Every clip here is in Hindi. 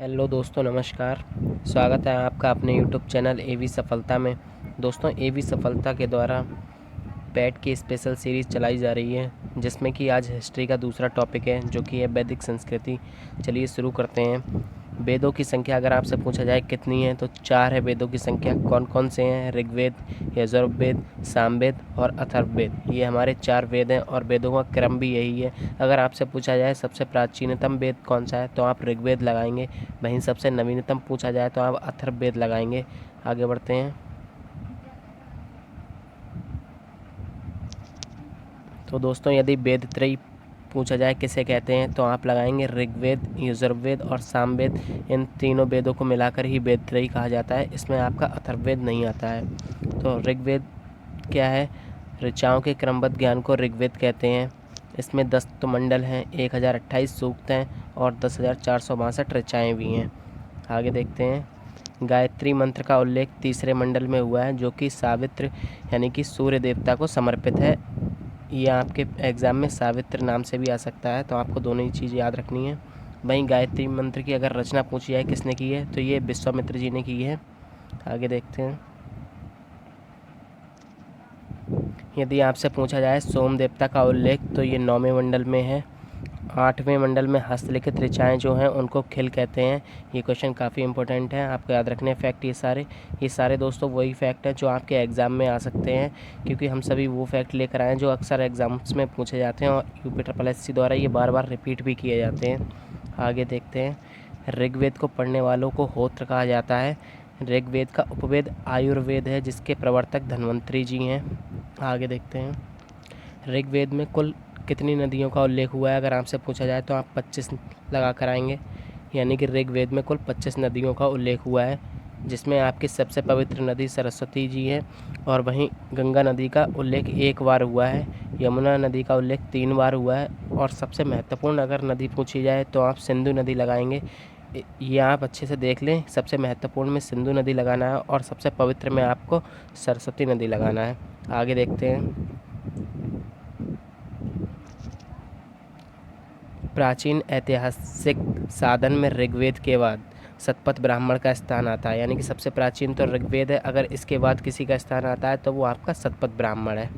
हेलो दोस्तों, नमस्कार। स्वागत है आपका अपने यूट्यूब चैनल एवी सफलता में। दोस्तों, एवी सफलता के द्वारा पैट की स्पेशल सीरीज़ चलाई जा रही है, जिसमें कि आज हिस्ट्री का दूसरा टॉपिक है, जो कि है वैदिक संस्कृति। चलिए शुरू करते हैं। वेदों की संख्या अगर आपसे पूछा जाए कितनी है, तो 4 है वेदों की संख्या। कौन कौन से हैं? ऋग्वेद, यजुर्वेद, सामवेद और अथर्ववेद। ये हमारे 4 वेद हैं और वेदों का क्रम भी यही है। अगर आपसे पूछा जाए सबसे प्राचीनतम वेद कौन सा है, तो आप ऋग्वेद लगाएंगे। वहीं सबसे नवीनतम पूछा जाए तो आप अथर्ववेद लगाएंगे। आगे बढ़ते हैं। तो दोस्तों, यदि वेद त्रयी पूछा जाए किसे कहते हैं, तो आप लगाएंगे ऋग्वेद, यजुर्वेद और सामवेद। इन तीनों वेदों को मिलाकर ही वेद त्रयी कहा जाता है। इसमें आपका अथर्ववेद नहीं आता है। तो ऋग्वेद क्या है? ऋचाओं के क्रमबद्ध ज्ञान को ऋग्वेद कहते हैं। इसमें 10 तो मंडल हैं, 1028 सूक्त हैं और 10,462 ऋचाएँ भी हैं। आगे देखते हैं। गायत्री मंत्र का उल्लेख तीसरे मंडल में हुआ है, जो कि सावित्र यानी कि सूर्य देवता को समर्पित है। ये आपके एग्ज़ाम में सावित्र नाम से भी आ सकता है, तो आपको दोनों ही चीज़ याद रखनी है। वहीं गायत्री मंत्र की अगर रचना पूछी जाए किसने की है, तो ये विश्वामित्र जी ने की है। आगे देखते हैं। यदि आपसे पूछा जाए सोम देवता का उल्लेख, तो ये 9वें मंडल में है। 8वें मंडल में हस्तलिखित ऋचाएँ जो हैं उनको खिल कहते हैं। ये क्वेश्चन काफ़ी इंपॉर्टेंट है, आपको याद रखने फैक्ट। ये सारे दोस्तों वही फैक्ट हैं जो आपके एग्ज़ाम में आ सकते हैं, क्योंकि हम सभी वो फैक्ट लेकर आए हैं जो अक्सर एग्ज़ाम्स में पूछे जाते हैं और यूपी द्वारा ये बार बार रिपीट भी किए जाते हैं। आगे देखते हैं। ऋग्वेद को पढ़ने वालों को होत्र कहा जाता है। ऋग्वेद का उपवेद आयुर्वेद है, जिसके प्रवर्तक धन्वंतरी जी हैं। आगे देखते हैं। ऋग्वेद में कुल कितनी नदियों का उल्लेख हुआ है? अगर आपसे पूछा जाए तो आप 25 लगा कर आएंगे। यानी कि ऋग्वेद में कुल 25 नदियों का उल्लेख हुआ है, जिसमें आपकी सबसे पवित्र नदी सरस्वती जी है। और वहीं गंगा नदी का उल्लेख 1 बार हुआ है। यमुना नदी का उल्लेख 3 बार हुआ है। और सबसे महत्वपूर्ण अगर नदी पूछी जाए तो आप सिंधु नदी लगाएंगे। ये आप अच्छे से देख लें, सबसे महत्वपूर्ण में सिंधु नदी लगाना है और सबसे पवित्र में आपको सरस्वती नदी लगाना है। आगे देखते हैं। प्राचीन ऐतिहासिक साधन में ऋग्वेद के बाद शतपथ ब्राह्मण का स्थान आता है। यानी कि सबसे प्राचीन तो ऋग्वेद है, अगर इसके बाद किसी का स्थान आता है तो वो आपका शतपथ ब्राह्मण है।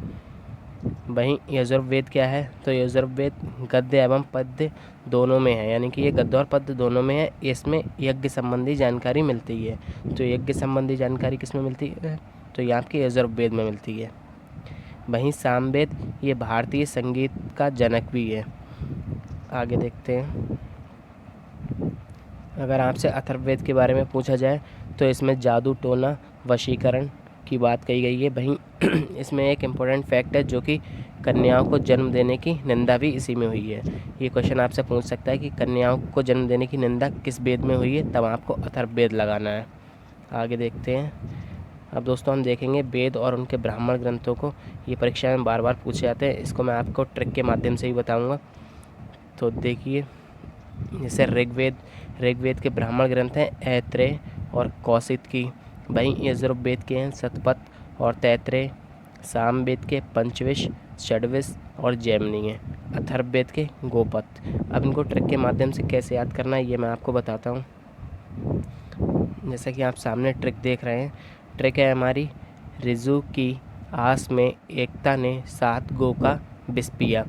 वहीं यजुर्वेद क्या है? तो यजुर्वेद गद्य एवं पद्य दोनों में है। यानी कि ये गद्य और पद्य दोनों में है। इसमें यज्ञ संबंधी जानकारी मिलती है। तो यज्ञ संबंधी जानकारी किस में मिलती है? तो ये आपके यजुर्वेद में मिलती है। वहीं सामवेद ये भारतीय संगीत का जनक भी है। आगे देखते हैं। अगर आपसे अथर्ववेद के बारे में पूछा जाए तो इसमें जादू टोना वशीकरण की बात कही गई है। वहीं इसमें एक इम्पोर्टेंट फैक्ट है, जो कि कन्याओं को जन्म देने की निंदा भी इसी में हुई है। ये क्वेश्चन आपसे पूछ सकता है कि कन्याओं को जन्म देने की निंदा किस वेद में हुई है, तब आपको अथर्ववेद लगाना है। आगे देखते हैं। अब दोस्तों हम देखेंगे वेद और उनके ब्राह्मण ग्रंथों को। ये परीक्षा में बार बार पूछे जाते हैं, इसको मैं आपको ट्रिक के माध्यम से ही बताऊँगा। तो देखिए, जैसे ऋग्वेद के ब्राह्मण ग्रंथ हैं ऐत्रेय और कौशिकी। वहीं यजुर्वेद के हैं शतपथ और तैत्रेय। सामवेद के पंचविश, षड्विश और जैमिनी हैं। अथर्ववेद के गोपथ। अब इनको ट्रिक के माध्यम से कैसे याद करना है, ये मैं आपको बताता हूँ। जैसा कि आप सामने ट्रिक देख रहे हैं, ट्रिक है हमारी। ऋजु की आस में एकता ने 7 गो का विष पिया।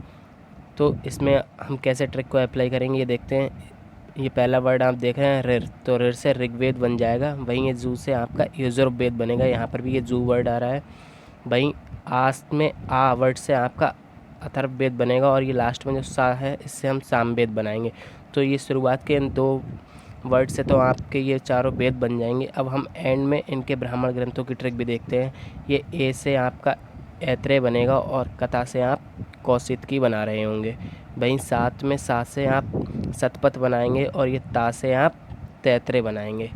तो इसमें हम कैसे ट्रिक को अप्लाई करेंगे, ये देखते हैं। ये पहला वर्ड आप देख रहे हैं ऋर, तो ऋर से ऋग्वेद बन जाएगा। वहीं ये जू से आपका यजुर्वेद बनेगा। यहाँ पर भी ये जू वर्ड आ रहा है। वहीं आस में आ वर्ड से आपका अथर्ववेद बनेगा और ये लास्ट में जो सा है, इससे हम सामवेद बनाएंगे। तो ये शुरुआत के इन 2 वर्ड से तो आपके ये चारों वेद बन जाएंगे। अब हम एंड में इनके ब्राह्मण ग्रंथों की ट्रिक भी देखते हैं। ये ए से आपका ऐत्रेय बनेगा और कथा से आप कौशिकी बना रहे होंगे। वहीं साथ में सा से आप शतपथ बनाएंगे और ये ता से आप तैत्रेय बनाएंगे।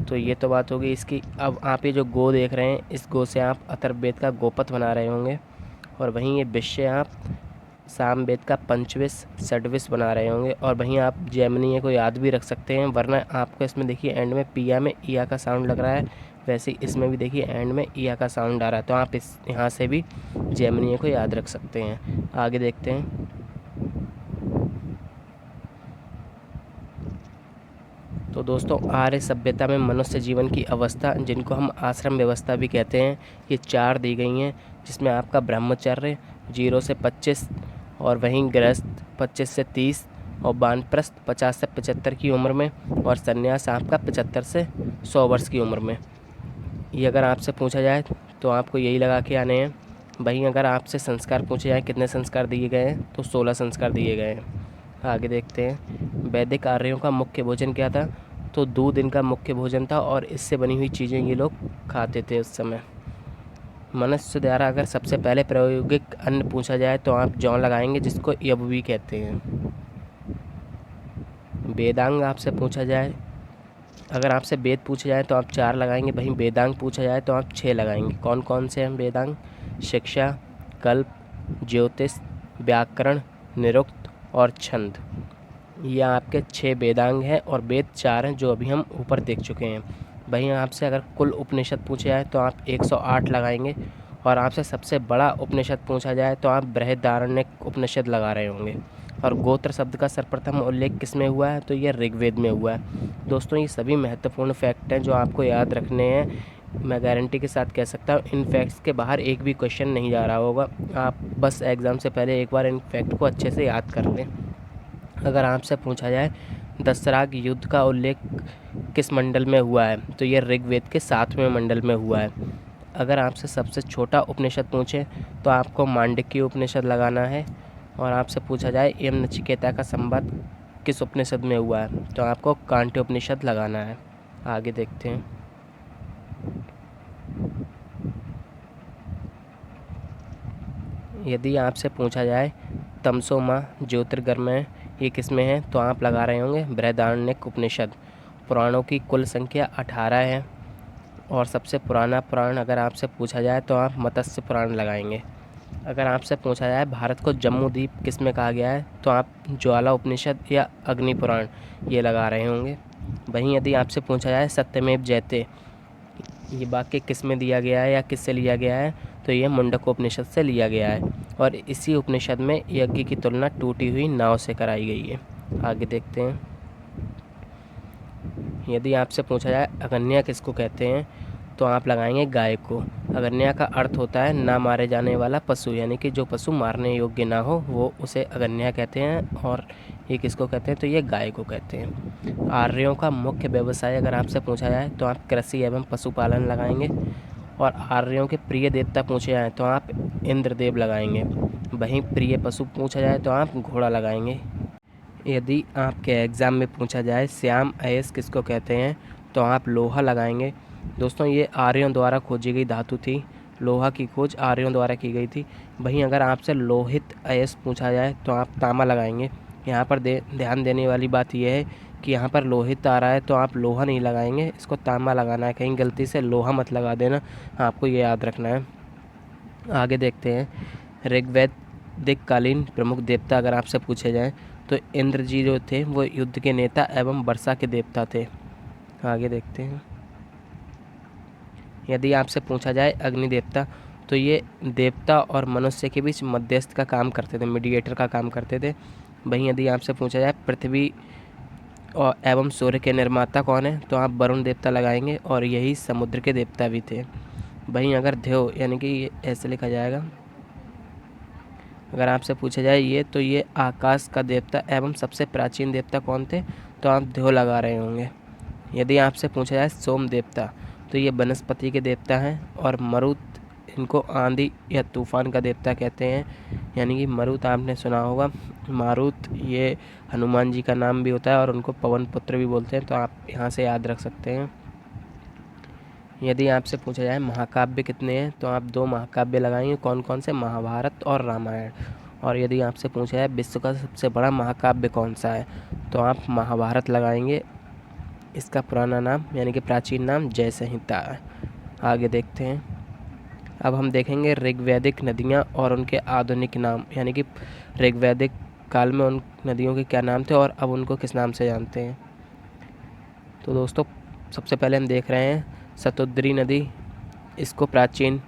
तो ये तो बात होगी इसकी। अब आप ये जो गो देख रहे हैं, इस गो से आप अथर्ववेद का गोपथ बना रहे होंगे। और वहीं ये विषय आप सामवेद का पंचविश षड्विश बना रहे होंगे। और वहीं आप जैमिनी को याद भी रख सकते हैं, वरना आपको इसमें देखिए एंड में पिया में ईया का साउंड लग रहा है, वैसे ही इसमें भी देखिए एंड में ईया का साउंड आ रहा है। तो आप इस यहाँ से भी जैमिनी को याद रख सकते हैं। आगे देखते हैं। तो दोस्तों आर्य सभ्यता में मनुष्य जीवन की अवस्था, जिनको हम आश्रम व्यवस्था भी कहते हैं, ये 4 दी गई हैं, जिसमें आपका ब्रह्मचर्य 0 से 25 और वहीं गृहस्थ 25 से 30 और वानप्रस्थ 50 से 75 की उम्र में और संन्यास आपका 75 से 100 वर्ष की उम्र में। ये अगर आपसे पूछा जाए तो आपको यही लगा के आने हैं। वहीं अगर आपसे संस्कार पूछे जाए कितने संस्कार दिए गए हैं, तो 16 संस्कार दिए गए हैं। आगे देखते हैं, वैदिक आर्यों का मुख्य भोजन क्या था? तो दूध इनका मुख्य भोजन था और इससे बनी हुई चीज़ें ये लोग खाते थे उस समय। मनुष्य द्वारा अगर सबसे पहले प्रायोगिक अन्न पूछा जाए तो आप जौ लगाएंगे, जिसको यववी कहते हैं। वेदांग आपसे पूछा जाए, अगर आपसे वेद पूछा जाए तो आप 4 लगाएंगे, वहीं वेदांग पूछा जाए तो आप 6 लगाएंगे। कौन कौन से हैं वेदांग? शिक्षा, कल्प, ज्योतिष, व्याकरण, निरुक्त और छंद। ये आपके 6 वेदांग हैं और वेद 4 हैं, जो अभी हम ऊपर देख चुके हैं। वहीं आपसे अगर कुल उपनिषद पूछा जाए तो आप 108 लगाएंगे और आपसे सबसे बड़ा उपनिषद पूछा जाए तो आप बृहदारण्यक उपनिषद लगा रहे होंगे। और गोत्र शब्द का सर्वप्रथम उल्लेख किस में हुआ है? तो ये ऋग्वेद में हुआ है। दोस्तों ये सभी महत्वपूर्ण फैक्ट हैं जो आपको याद रखने हैं। मैं गारंटी के साथ कह सकता हूँ इन फैक्ट्स के बाहर एक भी क्वेश्चन नहीं जा रहा होगा। आप बस एग्ज़ाम से पहले एक बार इन फैक्ट को अच्छे से याद कर लें। अगर आपसे पूछा जाए दशराग युद्ध का उल्लेख किस मंडल में हुआ है? तो ये ऋग्वेद के 7वें मंडल में हुआ है। अगर आपसे सबसे छोटा उपनिषद पूछे तो आपको मांडुक्य उपनिषद लगाना है। और आपसे पूछा जाए यम नचिकेता का संवाद किस उपनिषद में हुआ है? तो आपको कांट्य उपनिषद लगाना है। आगे देखते हैं, यदि आपसे पूछा जाए तमसो माह ज्योतिर्गमय ये किस में है? तो आप लगा रहे होंगे बृहदारण्यक उपनिषद। पुराणों की कुल संख्या 18 है और सबसे पुराना पुराण अगर आपसे पूछा जाए तो आप मत्स्य पुराण लगाएंगे। अगर आपसे पूछा जाए भारत को जम्मू द्वीप किस में कहा गया है? तो आप ज्वाला उपनिषद या अग्नि पुराण ये लगा रहे होंगे। वहीं यदि आपसे पूछा जाए सत्यमेव जयते ये वाक्य किस में दिया गया है या किससे लिया गया है? तो ये मुंडक उपनिषद से लिया गया है और इसी उपनिषद में यज्ञ की तुलना टूटी हुई नाव से कराई गई है। आगे देखते हैं, यदि आपसे पूछा जाए अगन्या किसको कहते हैं? तो आप लगाएंगे गाय को। अगन्या का अर्थ होता है ना मारे जाने वाला पशु, यानी कि जो पशु मारने योग्य ना हो वो उसे अगन्या कहते हैं। और ये किसको कहते हैं? तो ये गाय को कहते हैं। आर्यों का मुख्य व्यवसाय अगर आपसे पूछा जाए तो आप कृषि एवं पशुपालन लगाएंगे। और आर्यों के प्रिय देवता पूछे जाए तो आप इंद्रदेव लगाएंगे। वहीं प्रिय पशु पूछा जाए तो आप घोड़ा लगाएंगे। यदि आपके एग्ज़ाम में पूछा जाए श्याम अयस्क किसको कहते हैं? तो आप लोहा लगाएंगे। दोस्तों ये आर्यों द्वारा खोजी गई धातु थी, लोहा की खोज आर्यों द्वारा की गई थी। वहीं अगर आपसे लोहित अयस्क पूछा जाए तो आप तांबा लगाएंगे। यहाँ पर ध्यान देने वाली बात यह है कि यहाँ पर लोहित आ रहा है तो आप लोहा नहीं लगाएंगे, इसको तांबा लगाना है। कहीं गलती से लोहा मत लगा देना, आपको ये याद रखना है। आगे देखते हैं, ऋग्वैदिक कालीन प्रमुख देवता अगर आपसे पूछे जाएँ तो इंद्र जी जो थे वो युद्ध के नेता एवं वर्षा के देवता थे। आगे देखते हैं, यदि आपसे पूछा जाए अग्नि देवता तो ये देवता और मनुष्य के बीच मध्यस्थ का काम करते थे, मीडिएटर का काम करते थे। वहीं यदि आपसे पूछा जाए पृथ्वी और एवं सूर्य के निर्माता कौन है? तो आप वरुण देवता लगाएंगे और यही समुद्र के देवता भी थे। वहीं अगर ध्यो यानी कि ये ऐसे लिखा जाएगा, अगर आपसे पूछा जाए ये तो ये आकाश का देवता एवं सबसे प्राचीन देवता कौन थे? तो आप ध्यो लगा रहे होंगे। यदि आपसे पूछा जाए सोम देवता तो ये वनस्पति के देवता हैं। और मरुत इनको आंधी या तूफान का देवता कहते हैं, यानी कि मरुत आपने सुना होगा। मारुत ये हनुमान जी का नाम भी होता है और उनको पवन पुत्र भी बोलते हैं, तो आप यहाँ से याद रख सकते हैं। यदि आपसे पूछा जाए महाकाव्य कितने हैं तो आप 2 महाकाव्य लगाएंगे। कौन कौन से? महाभारत और रामायण। और यदि आपसे पूछा जाए विश्व का सबसे बड़ा महाकाव्य कौन सा है तो आप महाभारत लगाएंगे। इसका पुराना नाम यानी कि प्राचीन नाम जय संहिता है। आगे देखते हैं, अब हम देखेंगे ऋग्वैदिक नदियाँ और उनके आधुनिक नाम, यानी कि ऋग्वैदिक काल में उन नदियों के क्या नाम थे और अब उनको किस नाम से जानते हैं। तो दोस्तों सबसे पहले हम देख रहे हैं शतुद्री नदी। इसको प्राचीन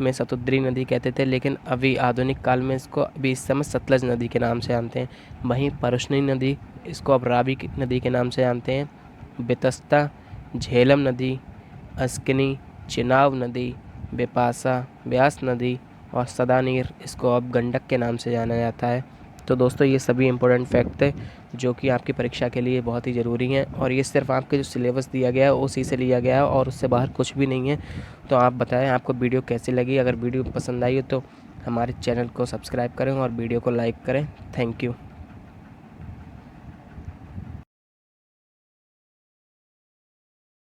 में शतुद्री नदी कहते थे, लेकिन अभी आधुनिक काल में इसको अभी इस समय सतलज नदी के नाम से जानते हैं। वहीं परुष्णी नदी इसको अब रावी नदी के नाम से जानते हैं। बेतस्ता, झेलम नदी, अस्किनी, चिनाब नदी, बिपाशा, ब्यास नदी और सदानीर, इसको अब गंडक के नाम से जाना जाता है। तो दोस्तों ये सभी इम्पोर्टेंट फैक्ट थे जो कि आपकी परीक्षा के लिए बहुत ही ज़रूरी हैं, और ये सिर्फ आपके जो सिलेबस दिया गया है उसी से लिया गया है और उससे बाहर कुछ भी नहीं है। तो आप बताएं आपको वीडियो कैसी लगी। अगर वीडियो पसंद आई हो तो हमारे चैनल को सब्सक्राइब करें और वीडियो को लाइक करें। Thank you.